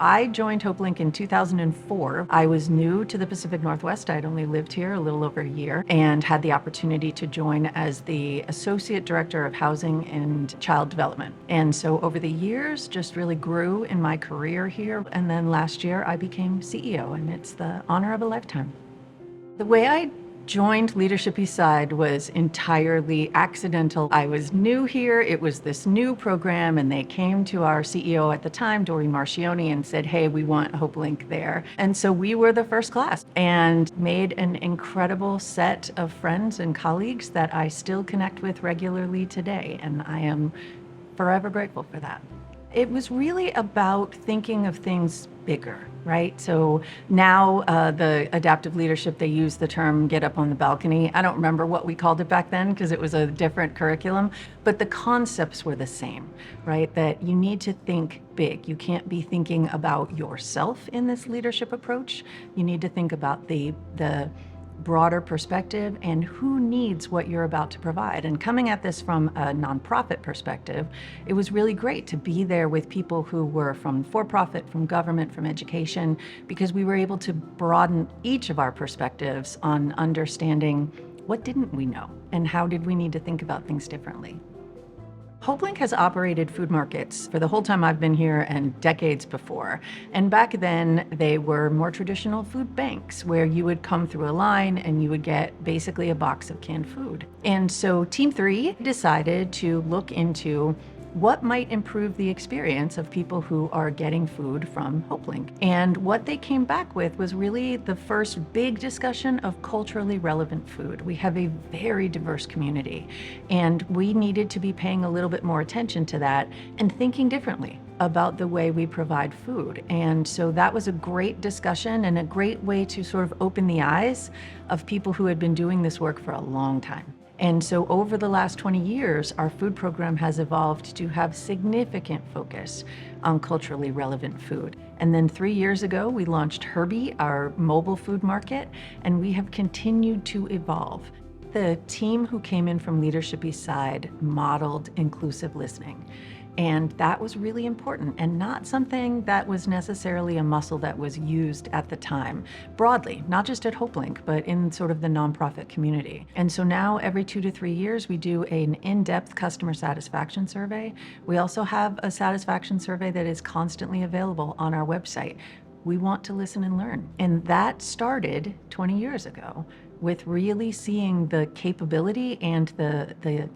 I joined Hopelink in 2004. I was new to the Pacific Northwest. I'd only lived here a little over a year and had the opportunity to join as the Associate Director of Housing and Child Development. And so over the years, just really grew in my career here. And then last year, I became CEO, and it's the honor of a lifetime. The way I joined Leadership Eastside was entirely accidental. I was new here. It was this new program, and they came to our CEO at the time, Dori Marchioni, and said, hey, we want Hopelink there. And so we were the first class and made an incredible set of friends and colleagues that I still connect with regularly today. And I am forever grateful for that. It was really about thinking of things bigger, right? So now the adaptive leadership, they use the term get up on the balcony. I don't remember what we called it back then because it was a different curriculum, but the concepts were the same, right? That you need to think big. You can't be thinking about yourself in this leadership approach. You need to think about the broader perspective and who needs what you're about to provide. And coming at this from a nonprofit perspective, it was really great to be there with people who were from for-profit, from government, from education, because we were able to broaden each of our perspectives on understanding what didn't we know and how did we need to think about things differently. Hopelink has operated food markets for the whole time I've been here and decades before. And back then, they were more traditional food banks where you would come through a line and you would get basically a box of canned food. And so Team 3 decided to look into what might improve the experience of people who are getting food from Hopelink. And what they came back with was really the first big discussion of culturally relevant food. We have a very diverse community, and we needed to be paying a little bit more attention to that and thinking differently about the way we provide food. And so that was a great discussion and a great way to sort of open the eyes of people who had been doing this work for a long time. And so over the last 20 years, our food program has evolved to have significant focus on culturally relevant food. And then 3 years ago, we launched Herbie, our mobile food market, and we have continued to evolve. The team who came in from Leadership Eastside modeled inclusive listening. And that was really important and not something that was necessarily a muscle that was used at the time, broadly, not just at Hopelink, but in sort of the nonprofit community. And so now every 2 to 3 years, we do an in-depth customer satisfaction survey. We also have a satisfaction survey that is constantly available on our website. We want to listen and learn. And that started 20 years ago with really seeing the capability and the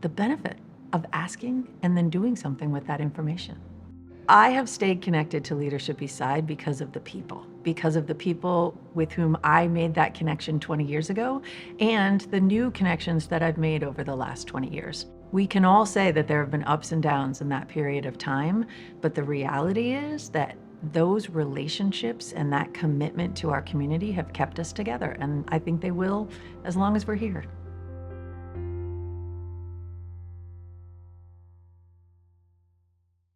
benefit of asking and then doing something with that information. I have stayed connected to Leadership Eastside because of the people with whom I made that connection 20 years ago, and the new connections that I've made over the last 20 years. We can all say that there have been ups and downs in that period of time, but the reality is that those relationships and that commitment to our community have kept us together, and I think they will as long as we're here.